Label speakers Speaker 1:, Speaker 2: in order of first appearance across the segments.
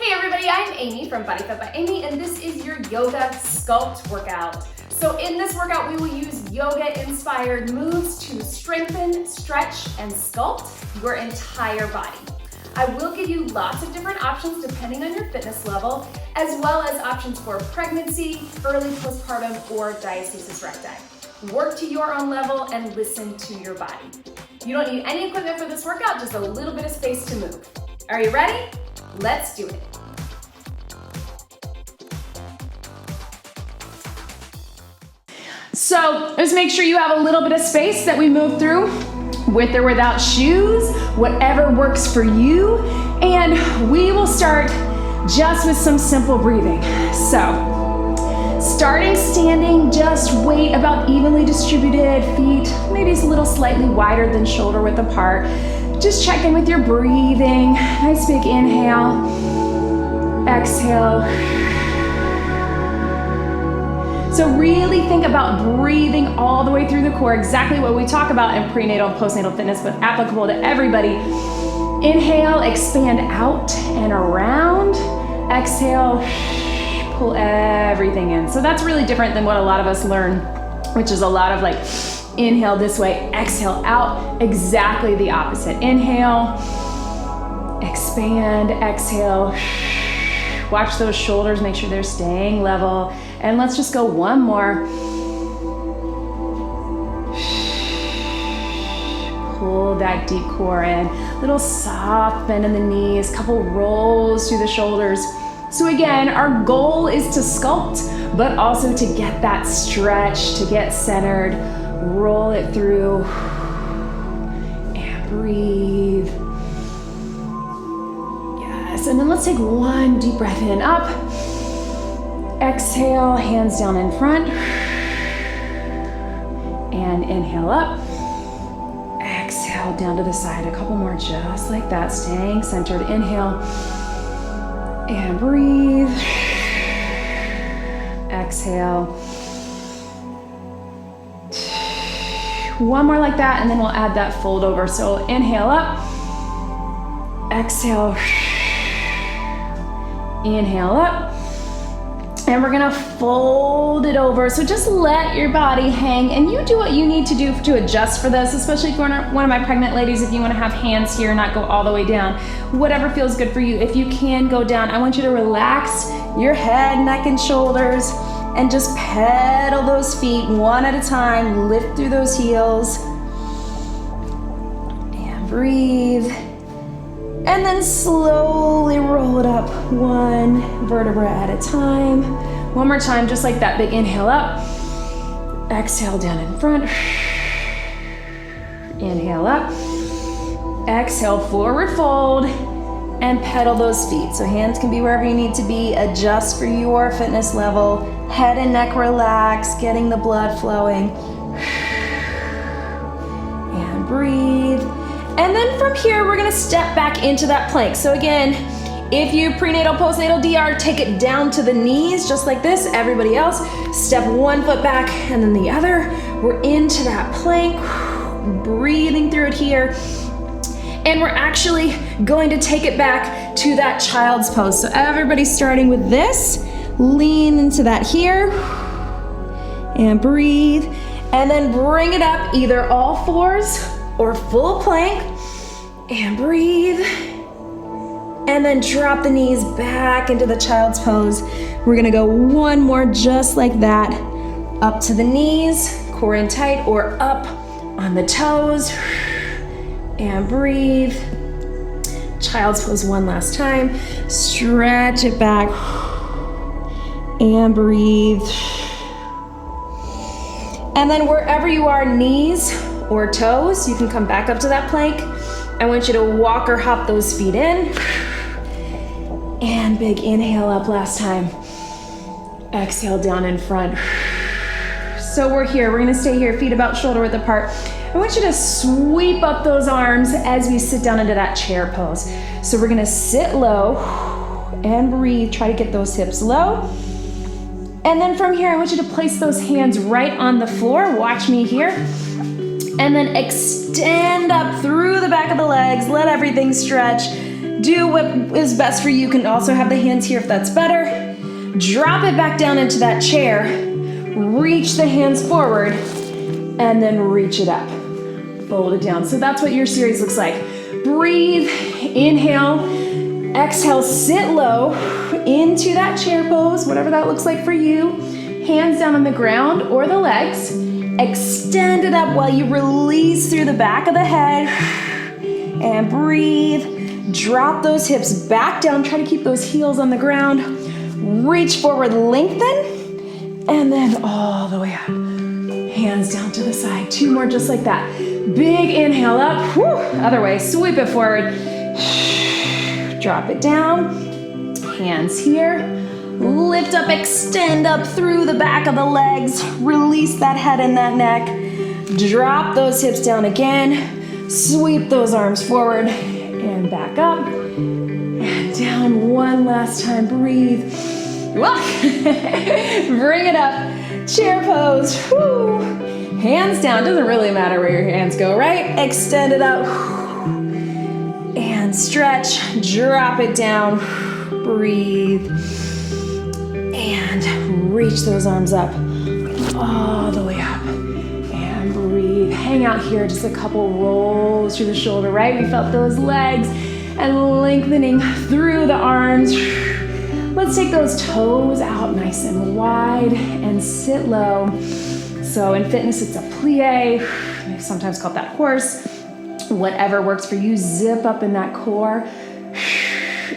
Speaker 1: Hey everybody, I'm Amy from BodyFit by Amy, and this is your yoga sculpt workout. So in this workout, we will use yoga-inspired moves to strengthen, stretch, and sculpt your entire body. I will give you lots of different options depending on your fitness level, as well as options for pregnancy, early postpartum, or diastasis recti. Work to your own level and listen to your body. You don't need any equipment for this workout, just a little bit of space to move. Are you ready? Let's do it. So just make sure you have a little bit of space that we move through, with or without shoes, whatever works for you. And we will start just with some simple breathing. So starting standing, just weight about evenly distributed, feet maybe a little slightly wider than shoulder width apart. Just check in with your breathing. Nice big inhale, exhale. So really think about breathing all the way through the core, exactly what we talk about in prenatal and postnatal fitness, but applicable to everybody. Inhale, expand out and around. Exhale, pull everything in. So that's really different than what a lot of us learn, which is a lot of like inhale this way, exhale out. Exactly the opposite. Inhale, expand, exhale. Watch those shoulders, make sure they're staying level. And let's just go one more. Pull that deep core in. Little soft bend in the knees, couple rolls through the shoulders. So again, our goal is to sculpt, but also to get that stretch, to get centered. Roll it through and breathe. Yes, and then let's take one deep breath in, up. Exhale, hands down in front. And inhale up. Exhale down to the side. A couple more just like that, staying centered. Inhale and breathe. Exhale. One more like that, and then we'll add that fold over. So inhale up. Exhale. Inhale up. And we're gonna fold it over. So just let your body hang, and you do what you need to do to adjust for this, especially if you're one of my pregnant ladies, if you wanna have hands here, not go all the way down. Whatever feels good for you. If you can go down, I want you to relax your head, neck, and shoulders, and just pedal those feet one at a time. Lift through those heels. And breathe. And then slowly roll it up one vertebra at a time. One more time, just like that. Big inhale up. Exhale down in front. Inhale up. Exhale, forward fold. And pedal those feet. So hands can be wherever you need to be. Adjust for your fitness level. Head and neck relax, getting the blood flowing. And breathe. And then from here, we're gonna step back into that plank. So again, if you prenatal, postnatal DR, take it down to the knees, just like this. Everybody else, step one foot back and then the other. We're into that plank, breathing through it here. And we're actually going to take it back to that child's pose. So everybody's starting with this. Lean into that here. And breathe. And then bring it up, either all fours or full plank, and breathe. And then drop the knees back into the child's pose. We're gonna go one more just like that. Up to the knees, core in tight, or up on the toes. And breathe. Child's pose one last time. Stretch it back. And breathe. And then wherever you are, knees or toes, you can come back up to that plank. I want you to walk or hop those feet in. And big inhale up last time. Exhale down in front. So we're here, we're gonna stay here, feet about shoulder width apart. I want you to sweep up those arms as we sit down into that chair pose. So we're gonna sit low and breathe, try to get those hips low. And then from here, I want you to place those hands right on the floor. Watch me here. And then extend up through the back of the legs. Let everything stretch. Do what is best for you. You can also have the hands here if that's better. Drop it back down into that chair. Reach the hands forward and then reach it up. Fold it down. So that's what your series looks like. Breathe, inhale, exhale, sit low into that chair pose, whatever that looks like for you. Hands down on the ground or the legs. Extend it up while you release through the back of the head. And breathe. Drop those hips back down. Try to keep those heels on the ground. Reach forward, lengthen. And then all the way up. Hands down to the side. 2 more just like that. Big inhale up. Whew. Other way. Sweep it forward. Drop it down. Hands here. Lift up, extend up through the back of the legs. Release that head and that neck. Drop those hips down again. Sweep those arms forward and back up. And down one last time. Breathe. Bring it up. Chair pose. Whew. Hands down. Doesn't really matter where your hands go, right? Extend it up. And stretch. Drop it down. Breathe. And reach those arms up. All the way up. And breathe. Hang out here. Just a couple rolls through the shoulder, right? We felt those legs and lengthening through the arms. Let's take those toes out nice and wide and sit low. So in fitness, it's a plie. We sometimes call that horse. Whatever works for you, zip up in that core.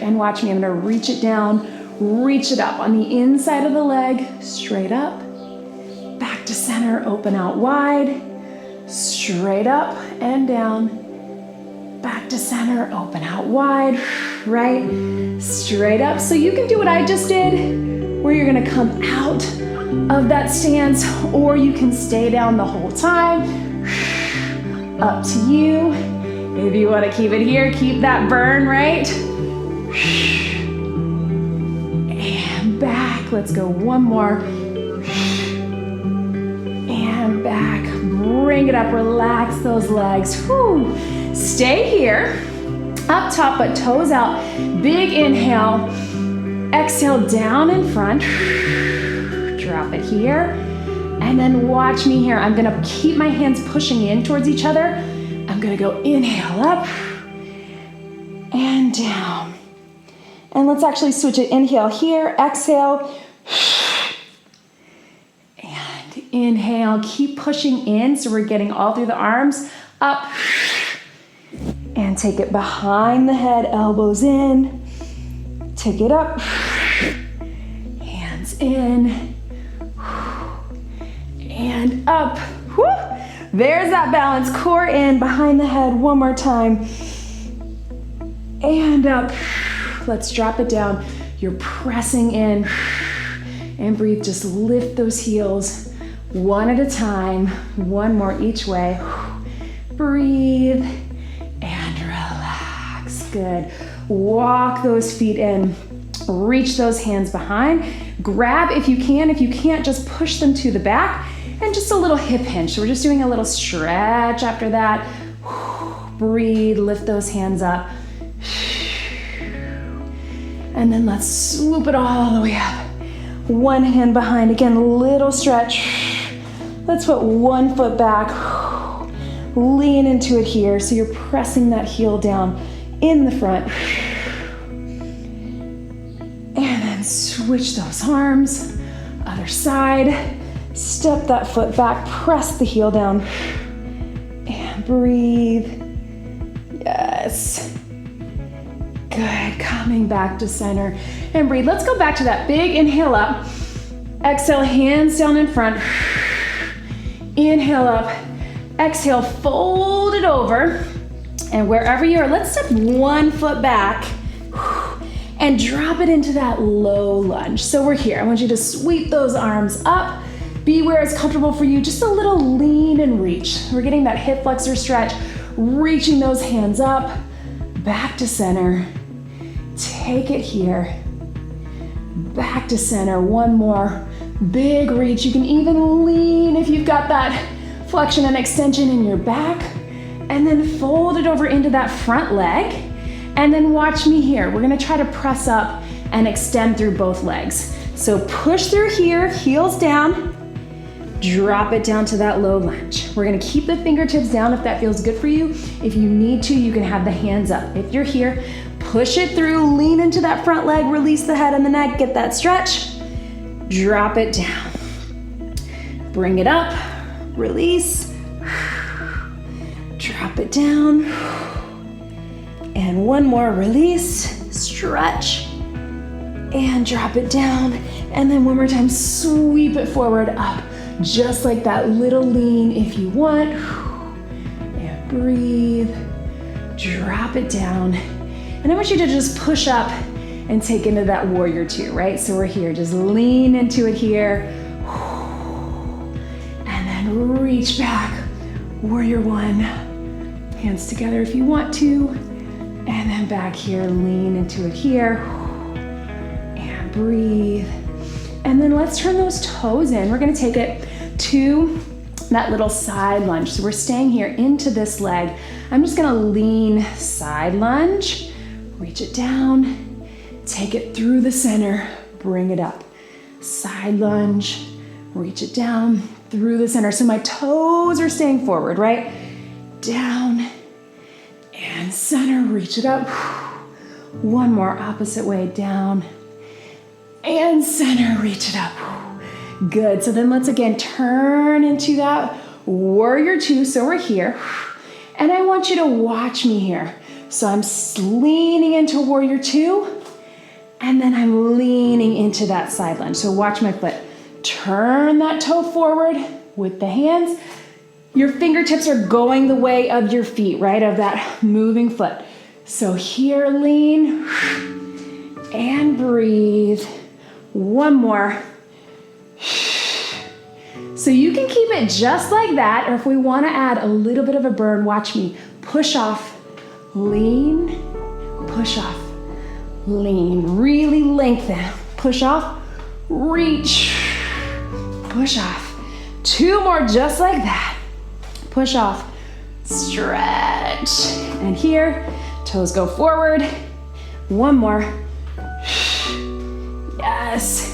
Speaker 1: And watch me, I'm gonna reach it down, reach it up on the inside of the leg, straight up, back to center, open out wide, straight up and down, back to center, open out wide, right, straight up. So you can do what I just did, where you're gonna come out of that stance, or you can stay down the whole time. Up to you. If you wanna keep it here, keep that burn, right? And back, let's go one more. And back, bring it up, relax those legs. Whew. Stay here, up top but toes out. Big inhale, exhale down in front. Drop it here. And then watch me here. I'm gonna keep my hands pushing in towards each other. I'm gonna go inhale up and down. And let's actually switch it. Inhale here, exhale. And inhale, keep pushing in so we're getting all through the arms. Up. And take it behind the head, elbows in. Take it up. Hands in. And up. Woo. There's that balance. Core in, behind the head. One more time. And up. Let's drop it down. You're pressing in. And breathe. Just lift those heels one at a time. One more each way. Breathe. And relax. Good. Walk those feet in. Reach those hands behind. Grab if you can. If you can't, just push them to the back. And just a little hip hinge. So we're just doing a little stretch after that. Breathe, lift those hands up. And then let's swoop it all the way up. One hand behind, again, little stretch. Let's put one foot back. Lean into it here. So you're pressing that heel down in the front. And then switch those arms. Other side. Step that foot back, press the heel down, and breathe. Yes. Good, coming back to center, and breathe. Let's go back to that big inhale up. Exhale, hands down in front. Inhale up, exhale, fold it over, and wherever you are, let's step one foot back, and drop it into that low lunge. So we're here, I want you to sweep those arms up. Be where it's comfortable for you, just a little lean and reach. We're getting that hip flexor stretch, reaching those hands up, back to center. Take it here, back to center. One more, big reach. You can even lean if you've got that flexion and extension in your back, and then fold it over into that front leg. And then watch me here. We're gonna try to press up and extend through both legs. So push through here, heels down, drop it down to that low lunge. We're gonna keep the fingertips down if that feels good for you. If you need to, you can have the hands up. If you're here, push it through, lean into that front leg, release the head and the neck, get that stretch, drop it down. Bring it up, release, drop it down. And one more, release, stretch, and drop it down. And then one more time, sweep it forward up, just like that little lean if you want. And breathe, drop it down. And I want you to just push up and take into that warrior two, right? So we're here, just lean into it here. And then reach back, warrior one. Hands together if you want to. And then back here, lean into it here. And breathe. And then let's turn those toes in. We're gonna take it to that little side lunge. So we're staying here into this leg. I'm just gonna lean side lunge, reach it down, take it through the center, bring it up. Side lunge, reach it down, through the center. So my toes are staying forward, right? Down, and center, reach it up. One more, opposite way, down. And center, reach it up. Good, so then let's again turn into that warrior two. So we're here. And I want you to watch me here. So I'm leaning into warrior two. And then I'm leaning into that side lunge. So watch my foot. Turn that toe forward with the hands. Your fingertips are going the way of your feet, right? Of that moving foot. So here, lean and breathe. One more. So you can keep it just like that, or if we want to add a little bit of a burn, watch me. Push off, lean, push off, lean. Really lengthen. Push off, reach, push off. Two more just like that. Push off, stretch. And here, toes go forward. One more. Yes.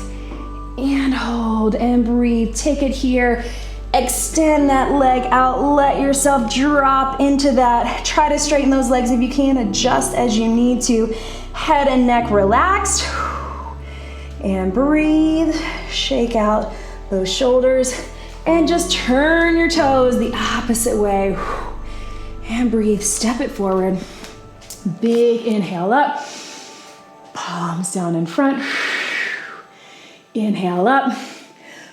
Speaker 1: And hold and breathe. Take it here. Extend that leg out. Let yourself drop into that. Try to straighten those legs if you can. Adjust as you need to. Head and neck relaxed. And breathe. Shake out those shoulders. And just turn your toes the opposite way. And breathe. Step it forward. Big inhale up. Palms down in front. Inhale up.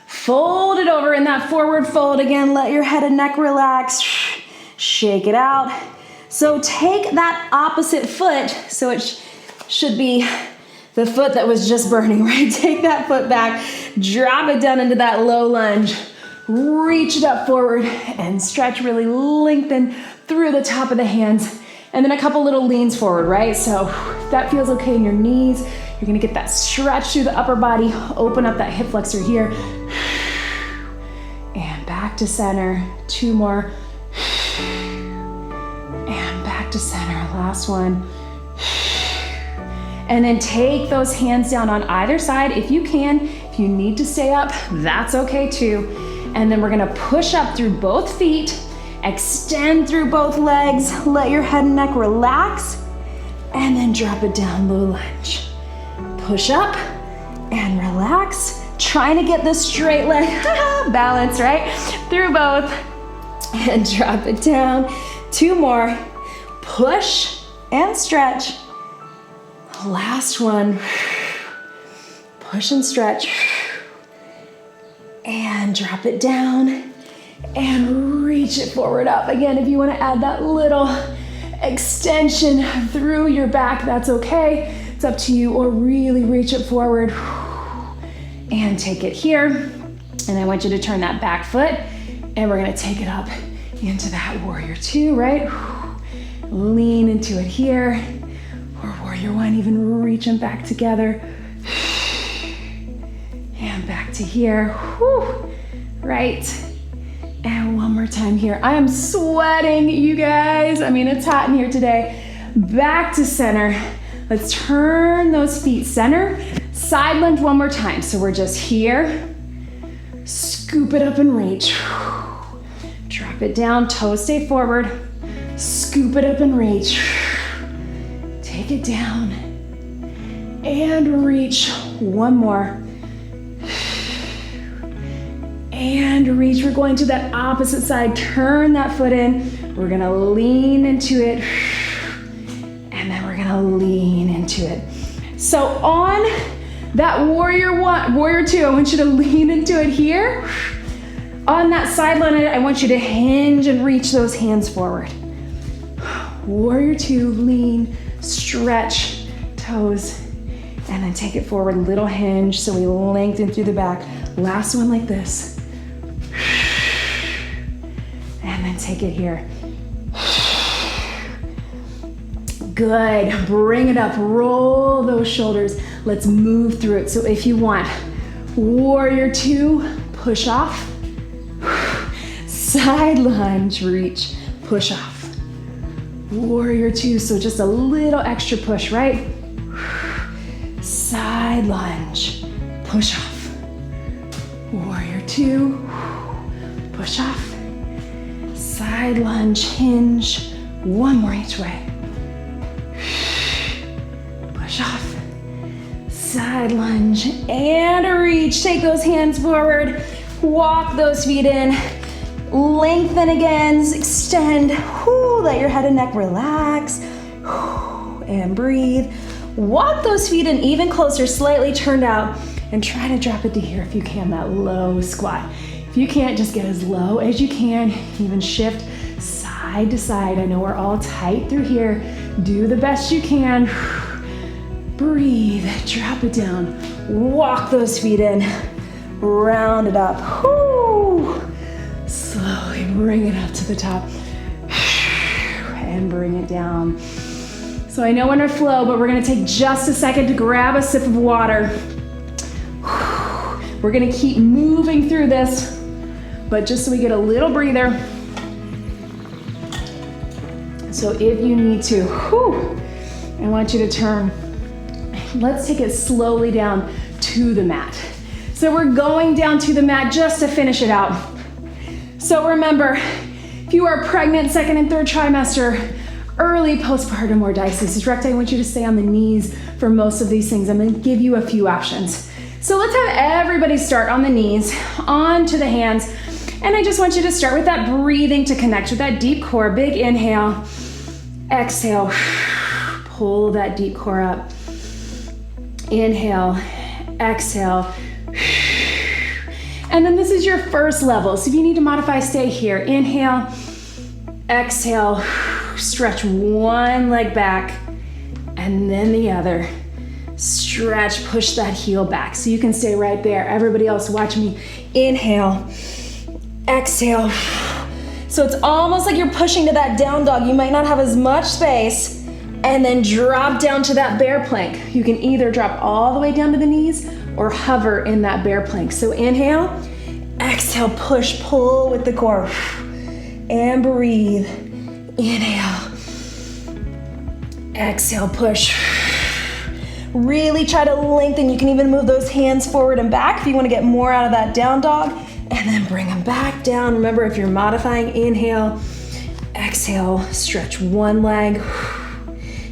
Speaker 1: Fold it over in that forward fold again. Let your head and neck relax. Shake it out. So take that opposite foot. So it should be the foot that was just burning, right? Take that foot back. Drop it down into that low lunge. Reach it up forward and stretch, really lengthen through the top of the hands. And then a couple little leans forward, right? So if that feels okay in your knees, you're gonna get that stretch through the upper body, open up that hip flexor here. And back to center, two more. And back to center, last one. And then take those hands down on either side if you can. If you need to stay up, that's okay too. And then we're gonna push up through both feet, extend through both legs, let your head and neck relax, and then drop it down, low lunge. Push up and relax. Trying to get this straight leg balance, right? Through both. And drop it down. Two more. Push and stretch. Last one. Push and stretch. And drop it down. And reach it forward up. Again, if you want to add that little extension through your back, that's okay. It's up to you, or really reach it forward and take it here. And I want you to turn that back foot and we're gonna take it up into that warrior two, right? Lean into it here, or warrior one, even reaching back together. And back to here, right? And one more time here. I am sweating, you guys. I mean, it's hot in here today. Back to center. Let's turn those feet center. Side lunge one more time. So we're just here. Scoop it up and reach. Drop it down, toes stay forward. Scoop it up and reach. Take it down. And reach. One more. And reach. We're going to that opposite side. Turn that foot in. We're gonna lean into it. And then we're gonna lean into it. So on that warrior one, warrior two, I want you to lean into it here. On that side lunge, I want you to hinge and reach those hands forward. Warrior two, lean, stretch, toes, and then take it forward, little hinge, so we lengthen through the back. Last one like this. And then take it here. Good, bring it up, roll those shoulders. Let's move through it. So if you want, warrior two, push off. Side lunge, reach, push off. Warrior two, so just a little extra push, right? Side lunge, push off. Warrior two, push off. Side lunge, hinge, one more each way. Push off. Side lunge and a reach. Take those hands forward. Walk those feet in. Lengthen again. Extend. Let your head and neck relax. And breathe. Walk those feet in even closer, slightly turned out. And try to drop it to here if you can, that low squat. If you can't, just get as low as you can. Even shift side to side. I know we're all tight through here. Do the best you can. Breathe, drop it down. Walk those feet in. Round it up. Slowly bring it up to the top. And bring it down. So I know we're in a flow, but we're gonna take just a second to grab a sip of water. We're gonna keep moving through this, but just so we get a little breather. So if you need to, I want you to turn. Let's take it slowly down to the mat. So we're going down to the mat just to finish it out. So remember, if you are pregnant, second and third trimester, early postpartum or diastasis recti, I want you to stay on the knees for most of these things. I'm gonna give you a few options. So let's have everybody start on the knees, onto the hands, and I just want you to start with that breathing to connect with that deep core. Big inhale, exhale, pull that deep core up. Inhale, exhale. And then this is your first level. So if you need to modify, stay here. Inhale, exhale, stretch one leg back and then the other. Stretch, push that heel back. So you can stay right there. Everybody else, watch me. Inhale, exhale. So it's almost like you're pushing to that down dog. You might not have as much space. And then drop down to that bear plank. You can either drop all the way down to the knees or hover in that bear plank. So inhale, exhale, push, pull with the core. And breathe. Inhale, exhale, push. Really try to lengthen. You can even move those hands forward and back if you want to get more out of that down dog. And then bring them back down. Remember, if you're modifying, inhale, exhale, stretch one leg.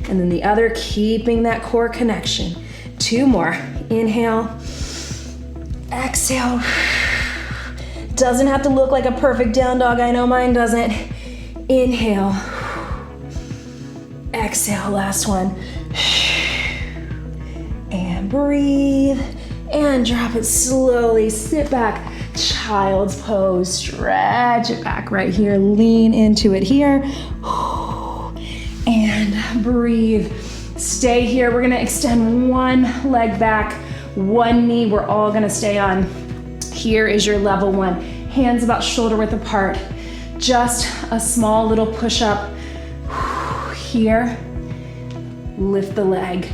Speaker 1: And then the other, keeping that core connection. Two more. Inhale, exhale. Doesn't have to look like a perfect down dog. I know mine doesn't. Inhale, exhale, last one. And breathe. And drop it slowly. Sit back, child's pose. Stretch it back right here. Lean into it here. And breathe. Stay here. We're gonna extend one leg back, one knee. We're all gonna stay on. Here is your level one. Hands about shoulder width apart. Just a small little push up. Here, lift the leg.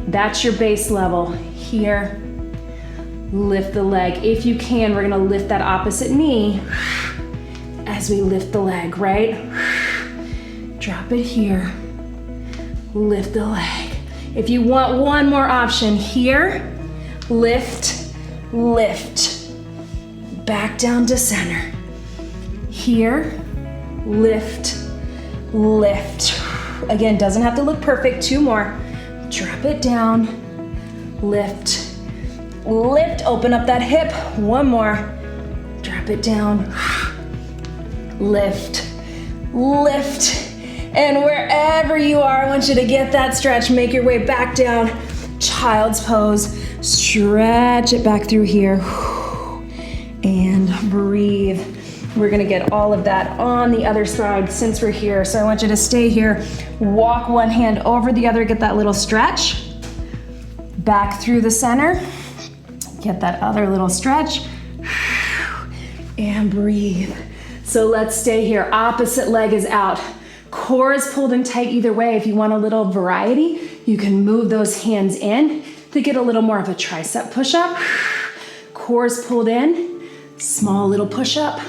Speaker 1: That's your base level. Here, lift the leg. If you can, we're gonna lift that opposite knee as we lift the leg, right? Drop it here, lift the leg. If you want one more option here, lift, lift, back down to center. Here, lift, lift. Again, doesn't have to look perfect, 2 more. Drop it down, lift, lift, open up that hip, 1 more. Drop it down, lift, lift. And wherever you are, I want you to get that stretch, make your way back down, child's pose. Stretch it back through here, and breathe. We're gonna get all of that on the other side since we're here. So I want you to stay here, walk one hand over the other, get that little stretch. Back through the center, get that other little stretch, and breathe. So let's stay here, opposite leg is out. Core is pulled in tight either way. If you want a little variety, you can move those hands in to get a little more of a tricep push-up. Core is pulled in, small little push-up,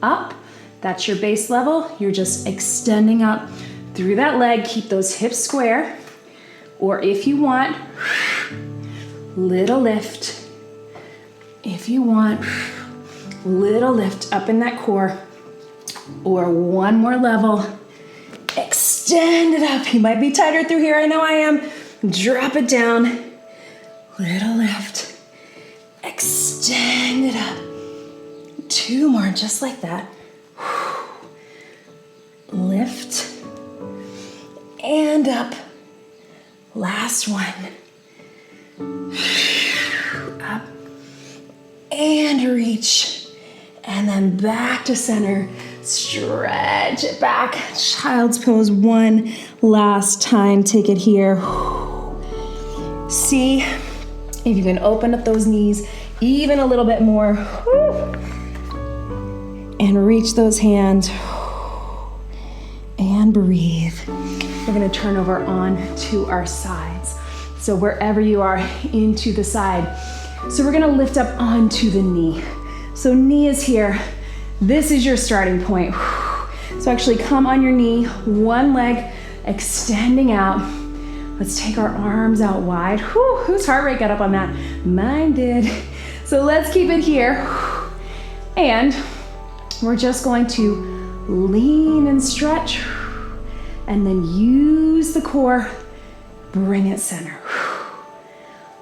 Speaker 1: up. That's your base level. You're just extending up through that leg. Keep those hips square. Or if you want, little lift. If you want, little lift up in that core. Or one more level. Extend it up. You might be tighter through here. I know I am. Drop it down. Little lift. Extend it up. 2 more, just like that. Lift. And up. Last one. Up. And reach. And then back to center. Stretch it back. Child's pose 1 last time. Take it here. See if you can open up those knees even a little bit more. And reach those hands. And breathe. We're gonna turn over on to our sides. So wherever you are, into the side. So we're gonna lift up onto the knee. So knee is here. This is your starting point. So actually come on your knee, one leg extending out. Let's take our arms out wide. Whose heart rate got up on that? Mine did. So let's keep it here. And we're just going to lean and stretch, and then use the core, bring it center.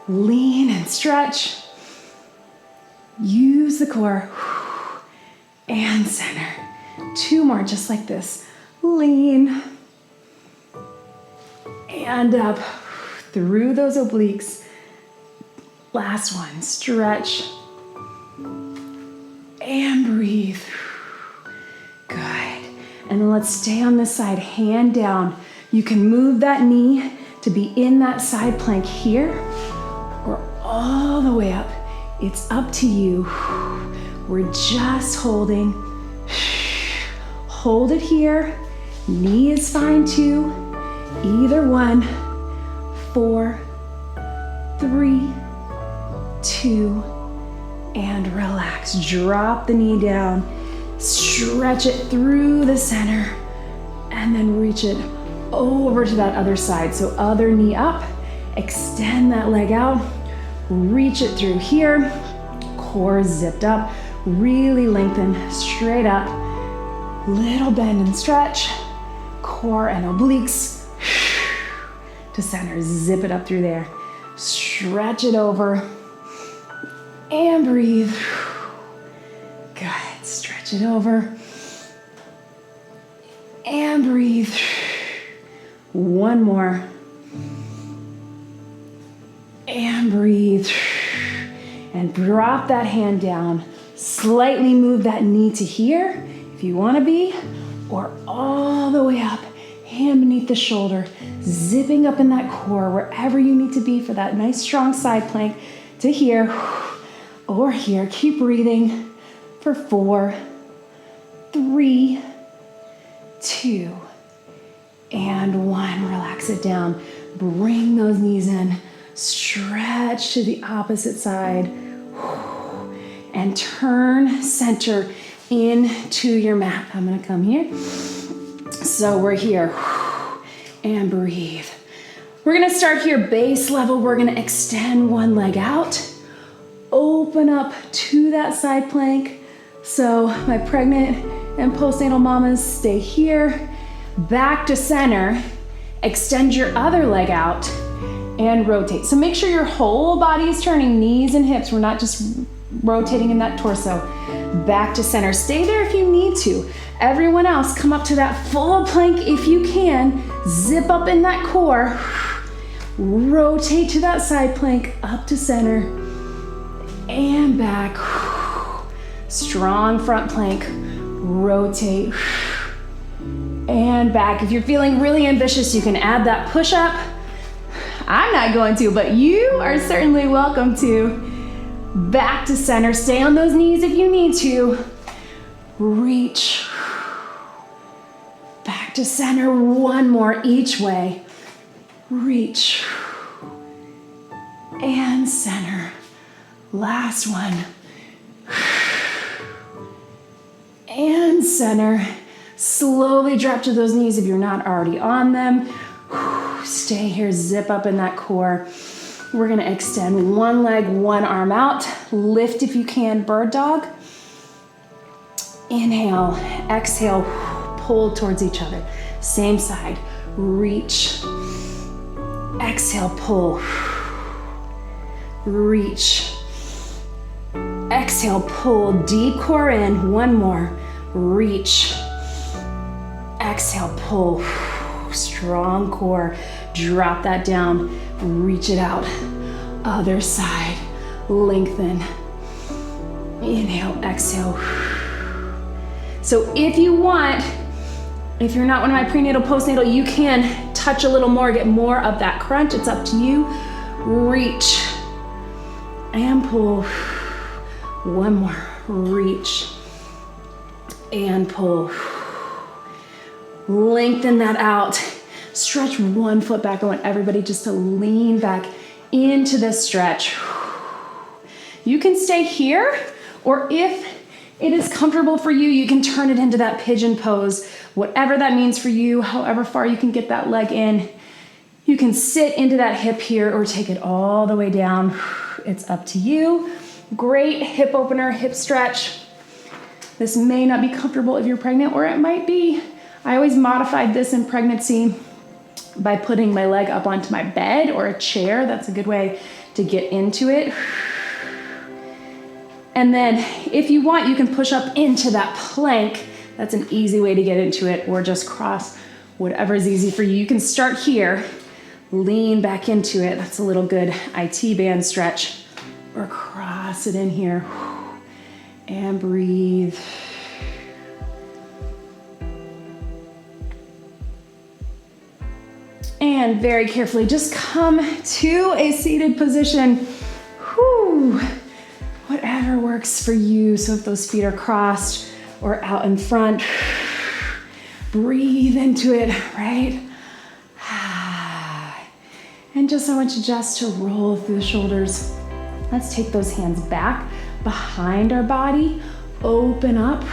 Speaker 1: Lean and stretch, use the core, and center. 2 more, just like this. Lean, and up through those obliques. Last one, stretch, and breathe. Good. And then let's stay on this side, hand down. You can move that knee to be in that side plank here, or all the way up. It's up to you. We're just holding. Hold it here. Knee is fine too. Either one. 4, 3, 2, and relax. Drop the knee down. Stretch it through the center, and then reach it over to that other side. So other knee up, extend that leg out, reach it through here, core zipped up, really lengthen, straight up, little bend and stretch, core and obliques, to center, zip it up through there, stretch it over, and breathe. Good, stretch it over, and breathe. One more, and breathe, and drop that hand down, slightly move that knee to here, if you wanna be, or all the way up, hand beneath the shoulder, zipping up in that core, wherever you need to be for that nice strong side plank, to here, or here. Keep breathing for 4, 3, 2, and 1. Relax it down. Bring those knees in. Stretch to the opposite side. And turn center into your mat. I'm gonna come here. So we're here, and breathe. We're gonna start here, base level. We're gonna extend one leg out, open up to that side plank. So my pregnant and postnatal mamas, stay here, back to center, extend your other leg out, and rotate. So make sure your whole body is turning, knees and hips. We're not just rotating in that torso. Back to center. Stay there if you need to. Everyone else, come up to that full plank if you can. Zip up in that core. Rotate to that side plank, up to center, and back. Strong front plank. Rotate, and back. If you're feeling really ambitious, you can add that push-up. I'm not going to, but you are certainly welcome to. Back to center. Stay on those knees if you need to. Reach. Back to center. One more each way. Reach. And center. Last one. And center. Slowly drop to those knees if you're not already on them. Stay here, zip up in that core. We're gonna extend one leg, one arm out. Lift if you can, bird dog. Inhale, exhale, pull towards each other. Same side, reach. Exhale, pull. Reach. Exhale, pull, deep core in. One more, reach. Exhale, pull. Strong core. Drop that down. Reach it out. Other side. Lengthen. Inhale, exhale. So if you want, if you're not one of my prenatal, postnatal, you can touch a little more, get more of that crunch. It's up to you. Reach. And pull. One more. Reach. And pull. Lengthen that out. Stretch one foot back. I want everybody just to lean back into this stretch. You can stay here, or if it is comfortable for you, you can turn it into that pigeon pose. Whatever that means for you, however far you can get that leg in. You can sit into that hip here or take it all the way down. It's up to you. Great hip opener, hip stretch. This may not be comfortable if you're pregnant, or it might be. I always modified this in pregnancy by putting my leg up onto my bed or a chair. That's a good way to get into it. And then if you want, you can push up into that plank. That's an easy way to get into it, or just cross, whatever is easy for you. You can start here, lean back into it. That's a little good IT band stretch, or cross it in here and breathe. And very carefully, just come to a seated position. Whew. Whatever works for you. So if those feet are crossed or out in front, breathe into it, right? And just I want you just to roll through the shoulders. Let's take those hands back behind our body, open up,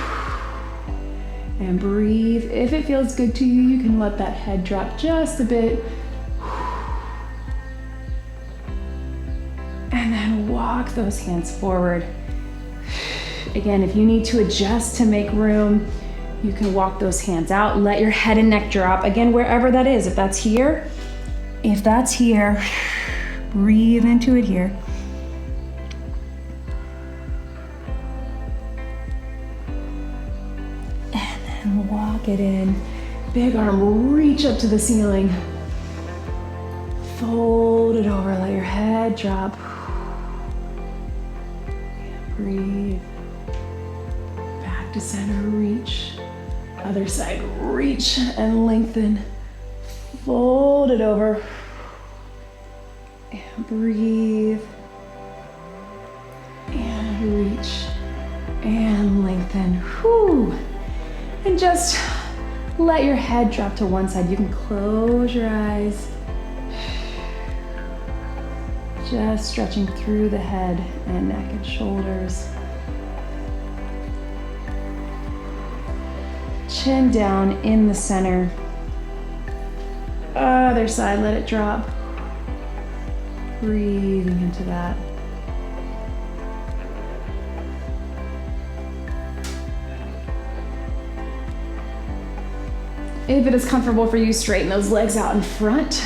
Speaker 1: and breathe. If it feels good to you, you can let that head drop just a bit. And then walk those hands forward. Again, if you need to adjust to make room, you can walk those hands out. Let your head and neck drop. Again, wherever that is. If that's here, breathe into it here. And walk it in. Big arm, reach up to the ceiling. Fold it over, let your head drop. Breathe. Back to center, reach. Other side, reach and lengthen. Fold it over. And breathe. And reach. And lengthen. Whew. And just let your head drop to one side. You can close your eyes. Just stretching through the head and neck and shoulders. chin down in the center. Other side, let it drop. Breathing into that. If it is comfortable for you, straighten those legs out in front.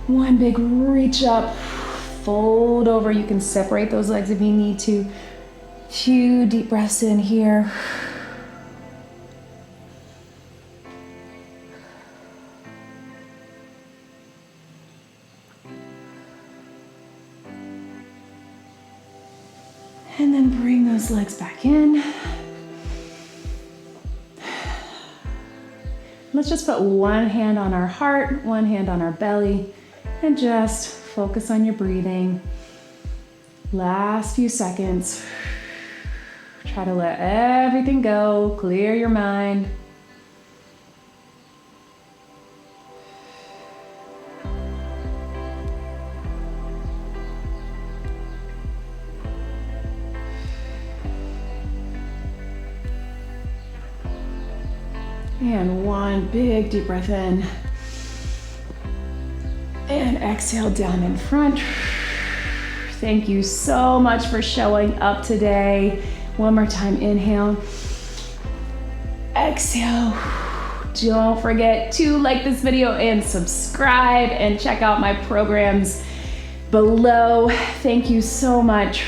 Speaker 1: One big reach up, fold over. You can separate those legs if you need to. 2 deep breaths in here. And then bring those legs back in. Let's just put one hand on our heart, one hand on our belly, and just focus on your breathing. Last few seconds. Try to let everything go, clear your mind. And one big deep breath in. And exhale down in front. Thank you so much for showing up today. One more time, inhale. Exhale. Don't forget to like this video and subscribe and check out my programs below. Thank you so much.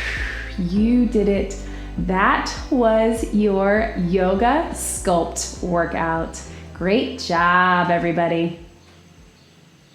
Speaker 1: You did it. That was your yoga sculpt workout. Great job, everybody.